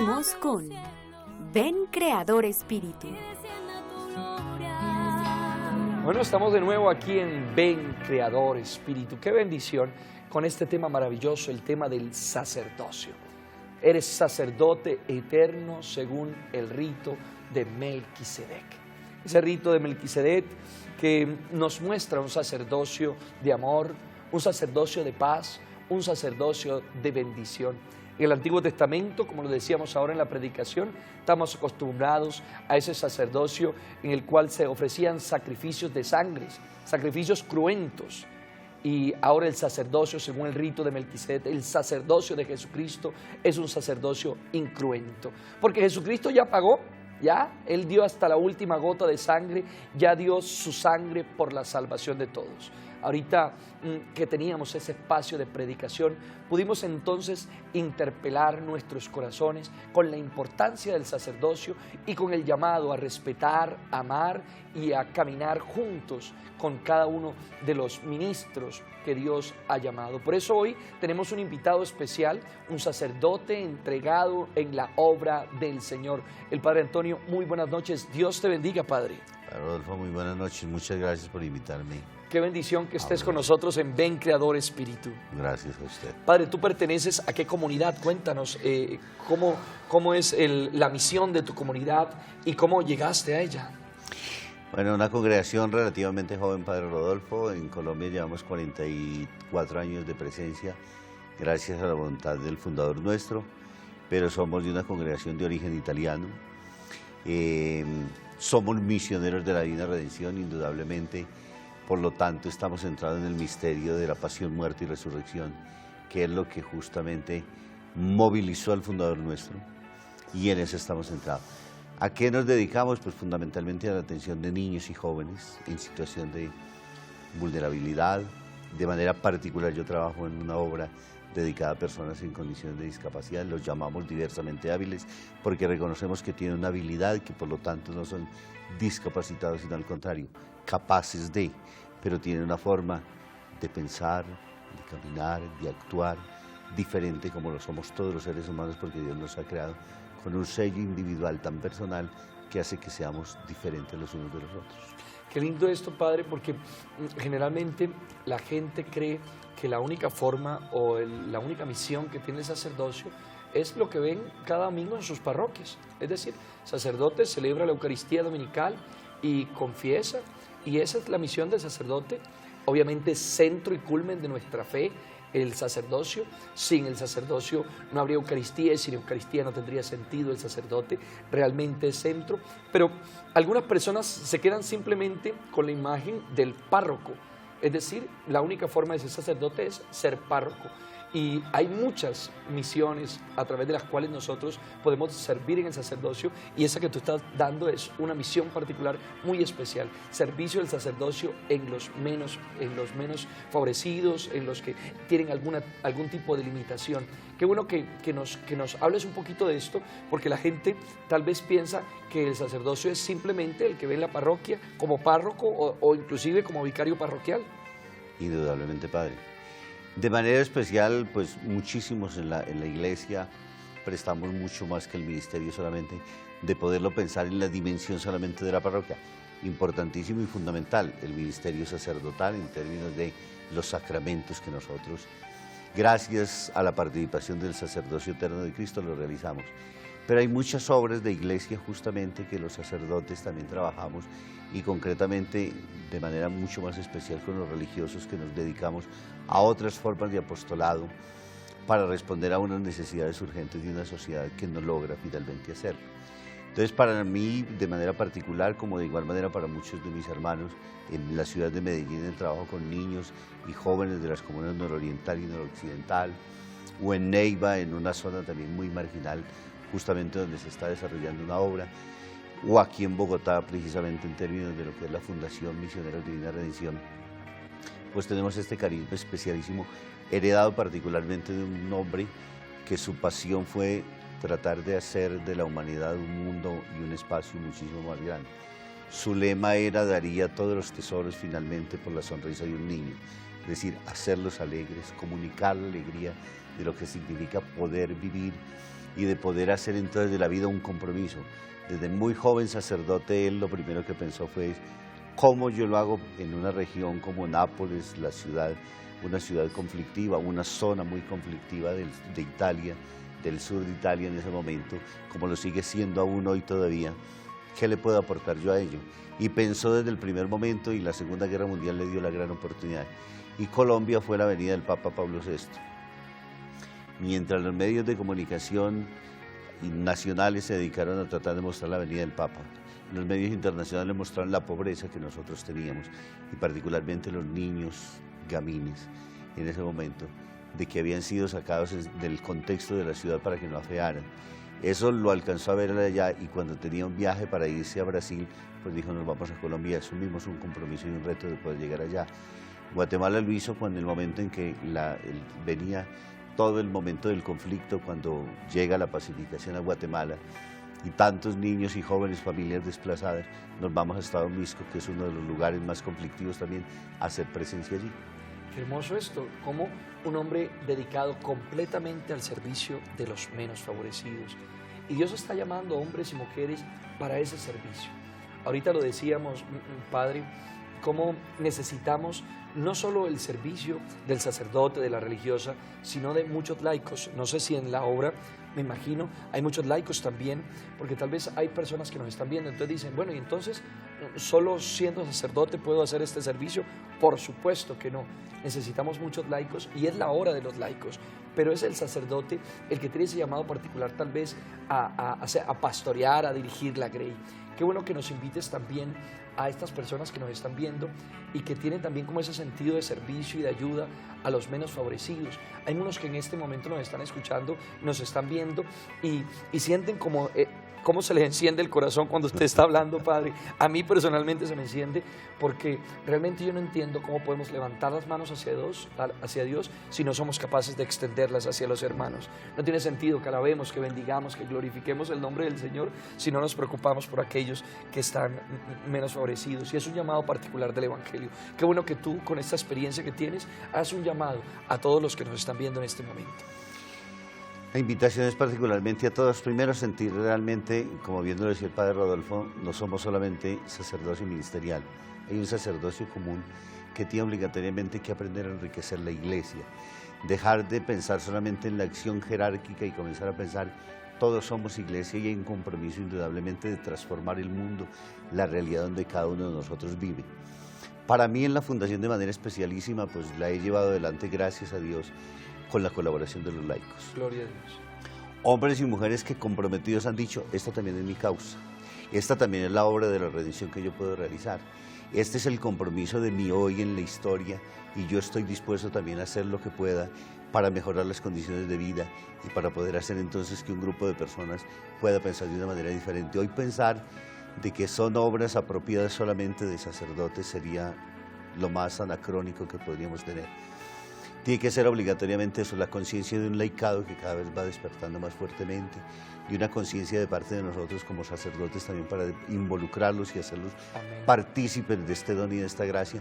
Seguimos con Ven Creador Espíritu. Bueno, estamos de nuevo aquí en Ven Creador Espíritu. Qué bendición con este tema maravilloso, el tema del sacerdocio. Eres sacerdote eterno según el rito de Melquisedec. Ese rito de Melquisedec que nos muestra un sacerdocio de amor, un sacerdocio de paz, un sacerdocio de bendición. En el Antiguo Testamento, como lo decíamos ahora en la predicación, estamos acostumbrados a ese sacerdocio en el cual se ofrecían sacrificios de sangre, sacrificios cruentos. Y ahora el sacerdocio, según el rito de Melquisedec, el sacerdocio de Jesucristo es un sacerdocio incruento. Porque Jesucristo ya pagó, ya, Él dio hasta la última gota de sangre, ya dio su sangre por la salvación de todos. Ahorita que teníamos ese espacio de predicación, pudimos entonces interpelar nuestros corazones con la importancia del sacerdocio y con el llamado a respetar, amar y a caminar juntos con cada uno de los ministros que Dios ha llamado. Por eso hoy tenemos un invitado especial, un sacerdote entregado en la obra del Señor. El Padre Antonio, muy buenas noches. Dios te bendiga, Padre. Rodolfo, muy buenas noches. Muchas gracias por invitarme. Qué bendición que estés con nosotros en Ven Creador Espíritu. Gracias a usted. Padre, ¿tú perteneces a qué comunidad? Cuéntanos cómo es la misión de tu comunidad y cómo llegaste a ella. Bueno, una congregación relativamente joven, Padre Rodolfo. En Colombia llevamos 44 años de presencia, gracias a la voluntad del fundador nuestro, pero somos de una congregación de origen italiano. Somos misioneros de la Divina Redención, indudablemente. Por lo tanto, estamos centrados en el misterio de la pasión, muerte y resurrección, que es lo que justamente movilizó al fundador nuestro, y en eso estamos centrados. ¿A qué nos dedicamos? Pues fundamentalmente a la atención de niños y jóvenes en situación de vulnerabilidad. De manera particular, yo trabajo en una obra dedicada a personas en condiciones de discapacidad. Los llamamos diversamente hábiles porque reconocemos que tienen una habilidad, que por lo tanto no son discapacitados, sino al contrario, capaces de, pero tienen una forma de pensar, de caminar, de actuar diferente como lo somos todos los seres humanos, porque Dios nos ha creado con un sello individual tan personal que hace que seamos diferentes los unos de los otros. Qué lindo esto, Padre, porque generalmente la gente cree que la única forma o la única misión que tiene el sacerdocio es lo que ven cada domingo en sus parroquias. Es decir, el sacerdote celebra la Eucaristía dominical y confiesa, y esa es la misión del sacerdote, obviamente centro y culmen de nuestra fe, el sacerdocio. Sin el sacerdocio no habría Eucaristía, y sin Eucaristía no tendría sentido. El sacerdote realmente es centro, pero algunas personas se quedan simplemente con la imagen del párroco, es decir, la única forma de ser sacerdote es ser párroco. Y hay muchas misiones a través de las cuales nosotros podemos servir en el sacerdocio, y esa que tú estás dando es una misión particular muy especial, servicio del sacerdocio en los menos favorecidos, en los que tienen algún tipo de limitación. Qué bueno que nos hables un poquito de esto, porque la gente tal vez piensa que el sacerdocio es simplemente el que ve en la parroquia como párroco o inclusive como vicario parroquial. Indudablemente, Padre. De manera especial, pues muchísimos en la iglesia prestamos mucho más que el ministerio solamente, de poderlo pensar en la dimensión solamente de la parroquia. Importantísimo y fundamental el ministerio sacerdotal en términos de los sacramentos que nosotros, gracias a la participación del sacerdocio eterno de Cristo, lo realizamos. Pero hay muchas obras de iglesia justamente que los sacerdotes también trabajamos, y concretamente de manera mucho más especial con los religiosos, que nos dedicamos a otras formas de apostolado para responder a unas necesidades urgentes de una sociedad que no logra finalmente hacerlo. Entonces, para mí, de manera particular, como de igual manera para muchos de mis hermanos, en la ciudad de Medellín, el trabajo con niños y jóvenes de las comunas nororiental y noroccidental, o en Neiva, en una zona también muy marginal, justamente donde se está desarrollando una obra, o aquí en Bogotá, precisamente en términos de lo que es la Fundación Misioneros de Divina Redención, pues tenemos este carisma especialísimo, heredado particularmente de un hombre que su pasión fue tratar de hacer de la humanidad un mundo y un espacio muchísimo más grande. Su lema era: daría todos los tesoros finalmente por la sonrisa de un niño. Es decir, hacerlos alegres, comunicar la alegría de lo que significa poder vivir y de poder hacer entonces de la vida un compromiso. Desde muy joven sacerdote, él lo primero que pensó fue cómo yo lo hago en una región como Nápoles, la ciudad, una ciudad conflictiva, una zona muy conflictiva de Italia, del sur de Italia en ese momento, como lo sigue siendo aún hoy todavía. ¿Qué le puedo aportar yo a ello? Y pensó desde el primer momento, y la Segunda Guerra Mundial le dio la gran oportunidad. Y Colombia fue la venida del Papa Pablo VI. Mientras los medios de comunicación nacionales se dedicaron a tratar de mostrar la venida del Papa, los medios internacionales mostraron la pobreza que nosotros teníamos, y particularmente los niños gamines en ese momento, de que habían sido sacados del contexto de la ciudad para que no afearan. Eso lo alcanzó a ver allá, y cuando tenía un viaje para irse a Brasil, pues dijo, nos vamos a Colombia. Eso mismo es un compromiso y un reto de poder llegar allá. Guatemala lo hizo cuando el momento en que venía todo el momento del conflicto, cuando llega la pacificación a Guatemala, y tantos niños y jóvenes, familias desplazadas, nos vamos a Estado Misco, que es uno de los lugares más conflictivos también, a hacer presencia allí. Qué hermoso esto, como un hombre dedicado completamente al servicio de los menos favorecidos. Y Dios está llamando a hombres y mujeres para ese servicio. Ahorita lo decíamos, Padre, cómo necesitamos no solo el servicio del sacerdote, de la religiosa, sino de muchos laicos. No sé si en la obra, me imagino, hay muchos laicos también, porque tal vez hay personas que nos están viendo, entonces dicen, bueno, y entonces, ¿solo siendo sacerdote puedo hacer este servicio? Por supuesto que no. Necesitamos muchos laicos, y es la hora de los laicos, pero es el sacerdote el que tiene ese llamado particular tal vez a pastorear, a dirigir la grey. Qué bueno que nos invites también a estas personas que nos están viendo y que tienen también como ese sentido de servicio y de ayuda a los menos favorecidos. Hay unos que en este momento nos están escuchando, nos están viendo y sienten como cómo se les enciende el corazón cuando usted está hablando, Padre. A mí personalmente se me enciende porque realmente yo no entiendo cómo podemos levantar las manos hacia Dios si no somos capaces de extenderlas hacia los hermanos. No tiene sentido que alabemos, que bendigamos, que glorifiquemos el nombre del Señor si no nos preocupamos por aquellos que están menos favorecidos. Y es un llamado particular del Evangelio. Qué bueno que tú, con esta experiencia que tienes, hagas un llamado a todos los que nos están viendo en este momento. La invitación es particularmente a todos, primero sentir realmente, como bien lo decía el Padre Rodolfo, no somos solamente sacerdocio ministerial, hay un sacerdocio común que tiene obligatoriamente que aprender a enriquecer la iglesia, dejar de pensar solamente en la acción jerárquica y comenzar a pensar, todos somos iglesia y hay un compromiso indudablemente de transformar el mundo, la realidad donde cada uno de nosotros vive. Para mí en la fundación de manera especialísima, pues la he llevado adelante gracias a Dios, con la colaboración de los laicos. Gloria a Dios. Hombres y mujeres que comprometidos han dicho, esta también es mi causa, esta también es la obra de la redención que yo puedo realizar, este es el compromiso de mi hoy en la historia y yo estoy dispuesto también a hacer lo que pueda para mejorar las condiciones de vida y para poder hacer entonces que un grupo de personas pueda pensar de una manera diferente. Hoy pensar de que son obras apropiadas solamente de sacerdotes sería lo más anacrónico que podríamos tener. Tiene que ser obligatoriamente eso, la conciencia de un laicado que cada vez va despertando más fuertemente y una conciencia de parte de nosotros como sacerdotes también para involucrarlos y hacerlos partícipes de este don y de esta gracia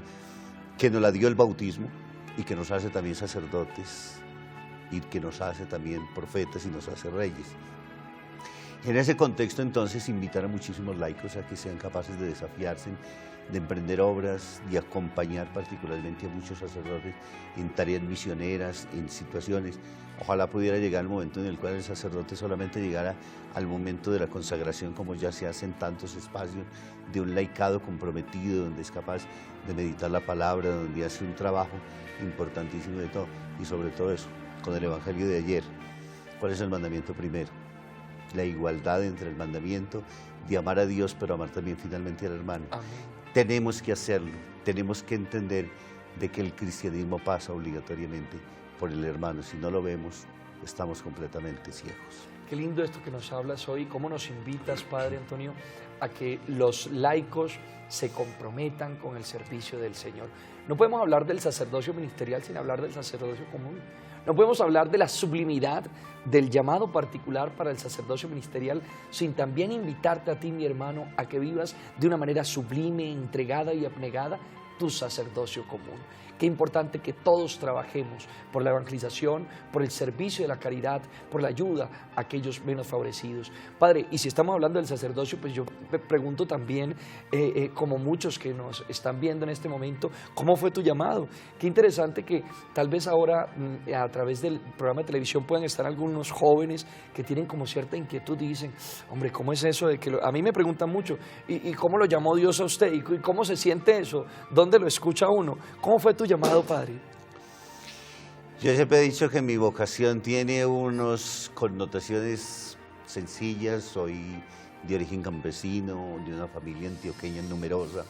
que nos la dio el bautismo y que nos hace también sacerdotes y que nos hace también profetas y nos hace reyes. En ese contexto entonces invitar a muchísimos laicos a que sean capaces de desafiarse, de emprender obras, de acompañar particularmente a muchos sacerdotes en tareas misioneras, en situaciones. Ojalá pudiera llegar el momento en el cual el sacerdote solamente llegara al momento de la consagración, como ya se hace en tantos espacios, de un laicado comprometido, donde es capaz de meditar la palabra, donde hace un trabajo importantísimo de todo, y sobre todo eso, con el Evangelio de ayer. ¿Cuál es el mandamiento primero? La igualdad entre el mandamiento de amar a Dios, pero amar también finalmente al hermano. Amén. Tenemos que hacerlo, tenemos que entender de que el cristianismo pasa obligatoriamente por el hermano. Si no lo vemos, estamos completamente ciegos. Qué lindo esto que nos hablas hoy, cómo nos invitas, Padre Antonio, a que los laicos se comprometan con el servicio del Señor. No podemos hablar del sacerdocio ministerial sin hablar del sacerdocio común. No podemos hablar de la sublimidad del llamado particular para el sacerdocio ministerial sin también invitarte a ti, mi hermano, a que vivas de una manera sublime, entregada y abnegada tu sacerdocio común. Qué importante que todos trabajemos por la evangelización, por el servicio de la caridad, por la ayuda a aquellos menos favorecidos. Padre, y si estamos hablando del sacerdocio, pues yo me pregunto también, como muchos que nos están viendo en este momento, ¿cómo fue tu llamado? Qué interesante que tal vez ahora a través del programa de televisión puedan estar algunos jóvenes que tienen como cierta inquietud y dicen, hombre, ¿cómo es eso de que a mí me preguntan mucho, ¿y cómo lo llamó Dios a usted? ¿Y cómo se siente eso? ¿Dónde lo escucha uno? ¿Cómo fue tu llamado, Padre? Yo siempre he dicho que mi vocación tiene unas connotaciones sencillas. Soy de origen campesino, de una familia antioqueña numerosa.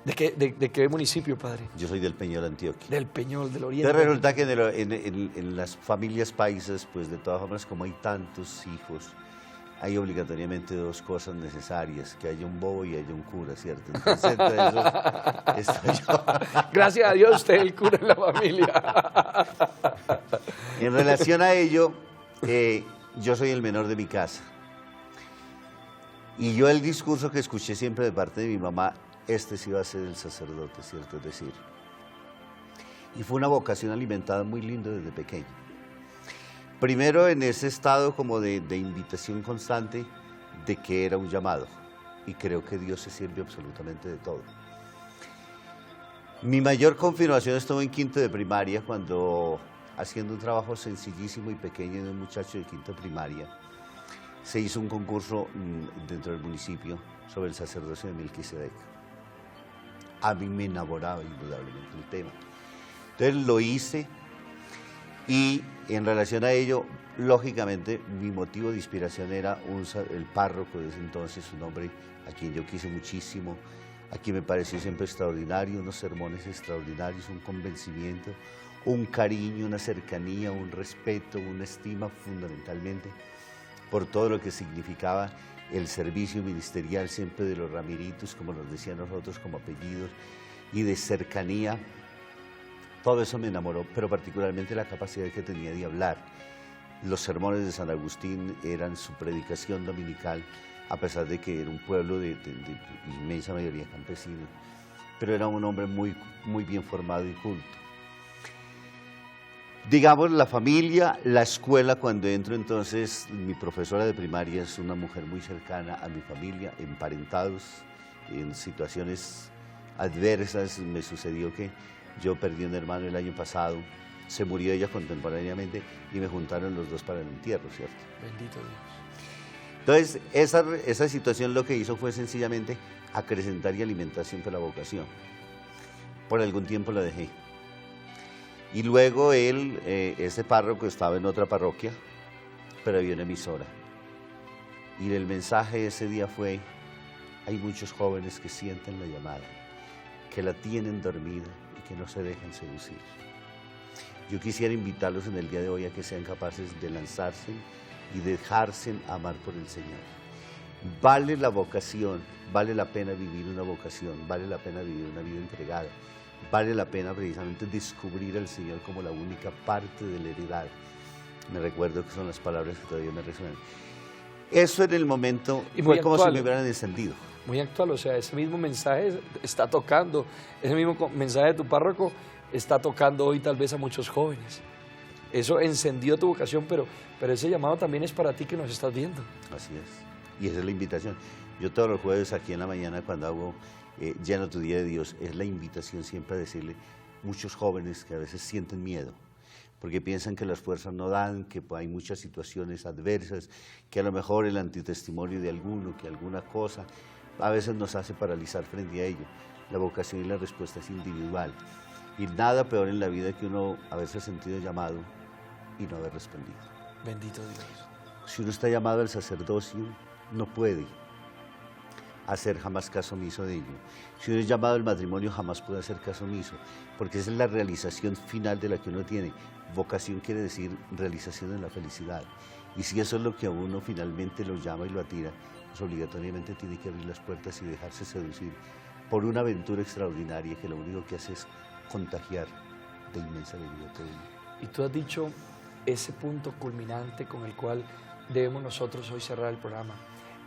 ¿De qué municipio, Padre? Yo soy del Peñol, Antioquia. Del Peñol, del Oriente. Pero resulta que en las familias paisas, pues de todas formas, como hay tantos hijos, hay obligatoriamente dos cosas necesarias, que haya un bobo y haya un cura, ¿cierto? Entonces, entre esos estoy yo. Gracias a Dios, usted es el cura en la familia. En relación a ello, yo soy el menor de mi casa. Y yo el discurso que escuché siempre de parte de mi mamá, este sí va a ser el sacerdote, ¿cierto? Es decir, y fue una vocación alimentada muy linda desde pequeño. Primero en ese estado como de invitación constante de que era un llamado, y creo que Dios se sirve absolutamente de todo. Mi mayor confirmación estuvo en quinto de primaria, cuando haciendo un trabajo sencillísimo y pequeño de un muchacho de quinto de primaria, se hizo un concurso dentro del municipio sobre el sacerdocio de Melquisedec. A mí me enamoraba indudablemente el tema. Entonces lo hice. Y en relación a ello, lógicamente, mi motivo de inspiración era el párroco de ese entonces, un hombre a quien yo quise muchísimo, a quien me pareció siempre extraordinario, unos sermones extraordinarios, un convencimiento, un cariño, una cercanía, un respeto, una estima fundamentalmente por todo lo que significaba el servicio ministerial siempre de los Ramiritos, como nos decían nosotros como apellidos, y de cercanía. Todo eso me enamoró, pero particularmente la capacidad que tenía de hablar. Los sermones de San Agustín eran su predicación dominical, a pesar de que era un pueblo de inmensa mayoría campesina, pero era un hombre muy, muy bien formado y culto. Digamos, la familia, la escuela, cuando entro entonces, mi profesora de primaria es una mujer muy cercana a mi familia, emparentados, en situaciones adversas. Me sucedió que yo perdí un hermano el año pasado, se murió ella contemporáneamente y me juntaron los dos para el entierro, ¿cierto? Bendito Dios. Entonces, esa situación lo que hizo fue sencillamente acrecentar y alimentar siempre la vocación. Por algún tiempo la dejé. Y luego ese párroco estaba en otra parroquia, pero había una emisora. Y el mensaje ese día fue, hay muchos jóvenes que sienten la llamada, que la tienen dormida, que no se dejan seducir. Yo quisiera invitarlos en el día de hoy a que sean capaces de lanzarse y dejarse amar por el Señor. Vale la vocación, vale la pena vivir una vocación, vale la pena vivir una vida entregada, vale la pena precisamente descubrir al Señor como la única parte de la heredad. Me recuerdo que son las palabras que todavía me resuenan. Eso en el momento fue como si me hubieran encendido. Muy actual, o sea, ese mismo mensaje está tocando, ese mismo mensaje de tu párroco está tocando hoy tal vez a muchos jóvenes. Eso encendió tu vocación, pero ese llamado también es para ti que nos estás viendo. Así es, y esa es la invitación. Yo todos los jueves aquí en la mañana cuando hago Llena tu día de Dios, es la invitación siempre a decirle muchos jóvenes que a veces sienten miedo, porque piensan que las fuerzas no dan, que hay muchas situaciones adversas, que a lo mejor el antitestimonio de alguno, que alguna cosa, a veces nos hace paralizar frente a ello. La vocación y la respuesta es individual. Y nada peor en la vida que uno haberse sentido llamado y no haber respondido. Bendito Dios. Si uno está llamado al sacerdocio, no puede hacer jamás caso omiso de ello. Si uno es llamado al matrimonio, jamás puede hacer caso omiso, porque esa es la realización final de la que uno tiene. Vocación quiere decir realización en la felicidad. Y si eso es lo que a uno finalmente lo llama y lo atira, pues obligatoriamente tiene que abrir las puertas y dejarse seducir por una aventura extraordinaria que lo único que hace es contagiar de inmensa alegría a todo el mundo. Y tú has dicho ese punto culminante con el cual debemos nosotros hoy cerrar el programa.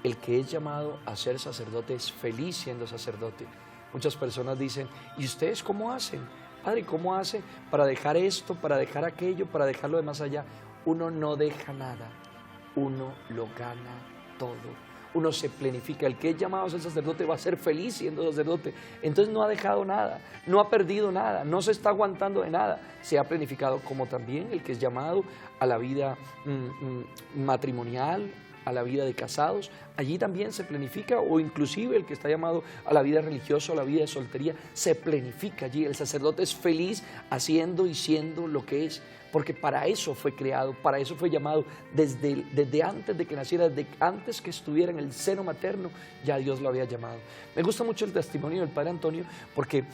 El que es llamado a ser sacerdote es feliz siendo sacerdote, Muchas personas dicen, ¿y ustedes cómo hacen? Padre, ¿cómo hace para dejar esto, para dejar aquello, para dejarlo de más allá? Uno no deja nada, uno lo gana todo. Uno se planifica, el que es llamado a ser sacerdote va a ser feliz siendo sacerdote, entonces no ha dejado nada, no ha perdido nada, no se está aguantando de nada, se ha planificado, como también el que es llamado a la vida matrimonial, a la vida de casados, allí también se planifica, o inclusive el que está llamado a la vida religiosa, a la vida de soltería, se planifica allí. El sacerdote es feliz haciendo y siendo lo que es, porque para eso fue creado, para eso fue llamado desde antes de que naciera, desde antes que estuviera en el seno materno, ya Dios lo había llamado. Me gusta mucho el testimonio del Padre Antonio porque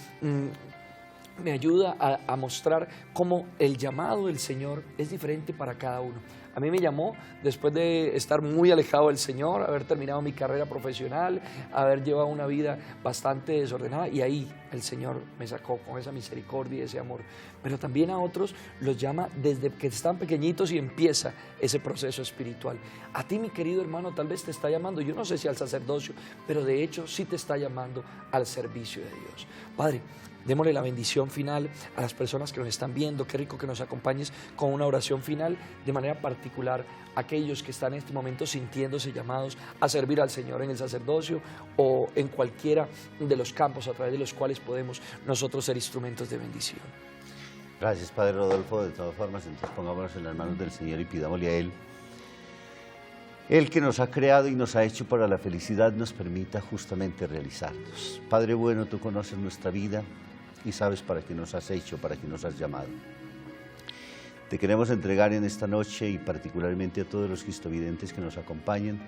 me ayuda a mostrar cómo el llamado del Señor es diferente para cada uno. A mí me llamó después de estar muy alejado del Señor, haber terminado mi carrera profesional, haber llevado una vida bastante desordenada, y ahí el Señor me sacó con esa misericordia y ese amor. Pero también a otros los llama desde que están pequeñitos y empieza ese proceso espiritual. A ti, mi querido hermano, tal vez te está llamando, yo no sé si al sacerdocio, pero de hecho sí te está llamando al servicio de Dios. Padre, démosle la bendición final a las personas que nos están viendo. Qué rico que nos acompañes con una oración final, de manera particular a aquellos que están en este momento sintiéndose llamados a servir al Señor en el sacerdocio o en cualquiera de los campos a través de los cuales podemos nosotros ser instrumentos de bendición. Gracias, Padre Rodolfo. De todas formas, entonces pongámonos en las manos del Señor y pidámosle a Él. Él que nos ha creado y nos ha hecho para la felicidad, nos permita justamente realizarnos. Padre bueno, tú conoces nuestra vida y sabes para qué nos has hecho, para qué nos has llamado. Te queremos entregar en esta noche y particularmente a todos los cristovidentes que nos acompañan,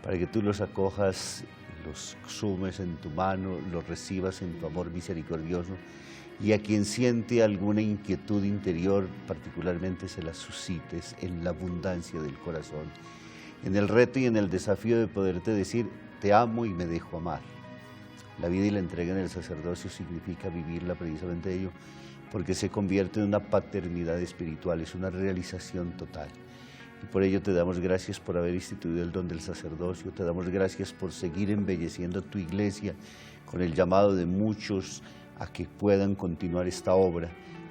para que tú los acojas, los sumes en tu mano, los recibas en tu amor misericordioso, y a quien siente alguna inquietud interior, particularmente se la suscites en la abundancia del corazón, en el reto y en el desafío de poderte decir, te amo y me dejo amar. La vida y la entrega en el sacerdocio significa vivirla precisamente ello, porque se convierte en una paternidad espiritual, es una realización total. Y por ello te damos gracias por haber instituido el don del sacerdocio, te damos gracias por seguir embelleciendo tu iglesia con el llamado de muchos a que puedan continuar esta obra,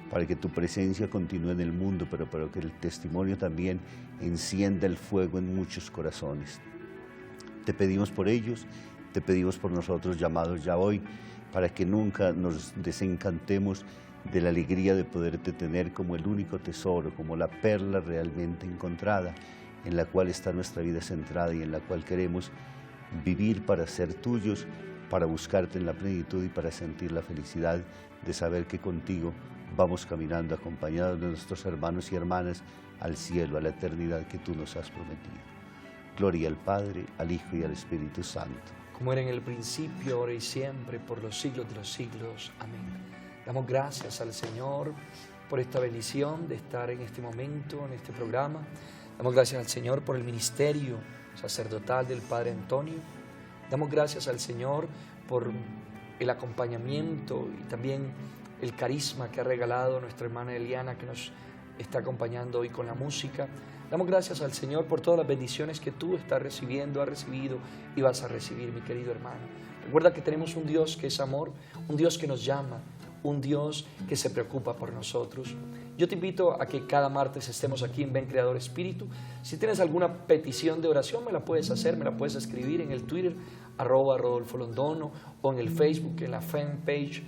para que tu presencia continúe en el mundo, pero para que el testimonio también encienda el fuego en muchos corazones. Te pedimos por ellos, te pedimos por nosotros llamados ya hoy, para que nunca nos desencantemos de la alegría de poderte tener como el único tesoro, como la perla realmente encontrada, en la cual está nuestra vida centrada y en la cual queremos vivir para ser tuyos, para buscarte en la plenitud y para sentir la felicidad de saber que contigo vamos caminando acompañados de nuestros hermanos y hermanas al cielo, a la eternidad que tú nos has prometido. Gloria al Padre, al Hijo y al Espíritu Santo. Como era en el principio, ahora y siempre, por los siglos de los siglos. Amén. Damos gracias al Señor por esta bendición de estar en este momento, en este programa. Damos gracias al Señor por el ministerio sacerdotal del Padre Antonio. Damos gracias al Señor por el acompañamiento y también el carisma que ha regalado nuestra hermana Eliana, que nos está acompañando hoy con la música. Damos gracias al Señor por todas las bendiciones que tú estás recibiendo, has recibido y vas a recibir, mi querido hermano. Recuerda que tenemos un Dios que es amor, un Dios que nos llama, un Dios que se preocupa por nosotros. Yo te invito a que cada martes estemos aquí en Ven Creador Espíritu. Si tienes alguna petición de oración, me la puedes hacer, me la puedes escribir en el Twitter, @Rodolfo Londoño, o en el Facebook, en la fanpage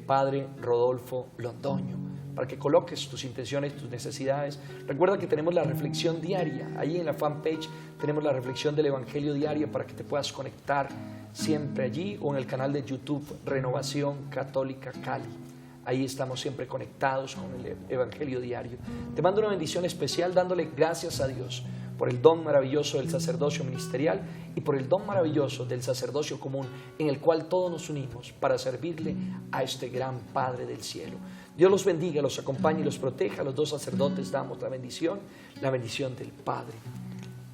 Padre Rodolfo Londoño, para que coloques tus intenciones, tus necesidades. Recuerda que tenemos la reflexión diaria, ahí en la fanpage tenemos la reflexión del Evangelio diaria para que te puedas conectar siempre allí, o en el canal de YouTube Renovación Católica Cali. Ahí estamos siempre conectados con el Evangelio diario. Te mando una bendición especial dándole gracias a Dios por el don maravilloso del sacerdocio ministerial y por el don maravilloso del sacerdocio común, en el cual todos nos unimos para servirle a este gran Padre del cielo. Dios los bendiga, los acompañe y los proteja. Los dos sacerdotes damos la bendición del Padre,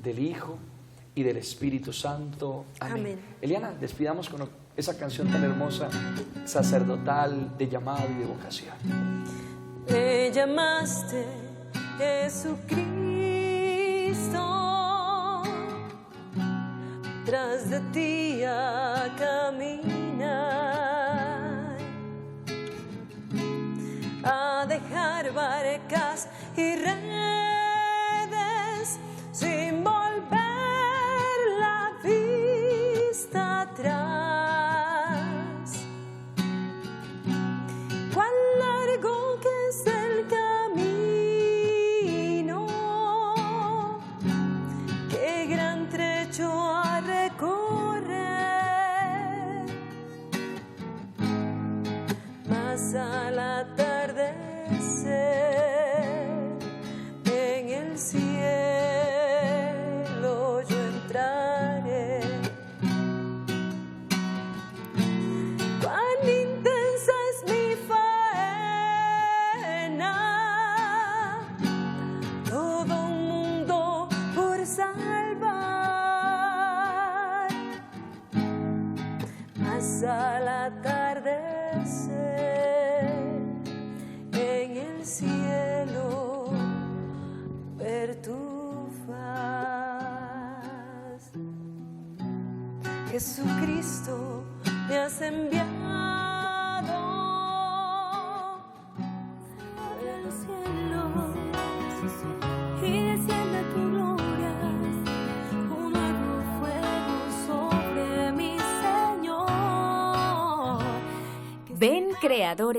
del Hijo y del Espíritu Santo. Amén. Amén. Eliana, despidamos con esa canción tan hermosa, sacerdotal, de llamado y de vocación. Me llamaste, Jesucristo, tras de ti a caminar. lanzar barcas y redes sin volver la vista atrás. Cuán largo que es el camino, qué gran trecho a recorrer, mas al atardecer en el cielo yo entraré. Cuán intensa es mi faena, todo un mundo por salvar, mas al atardecer en el cielo ver tu faz. Jesucristo, me has enviado Del cielo y desciende tu gloria, un nuevo fuego sobre mi Señor. Ven Creador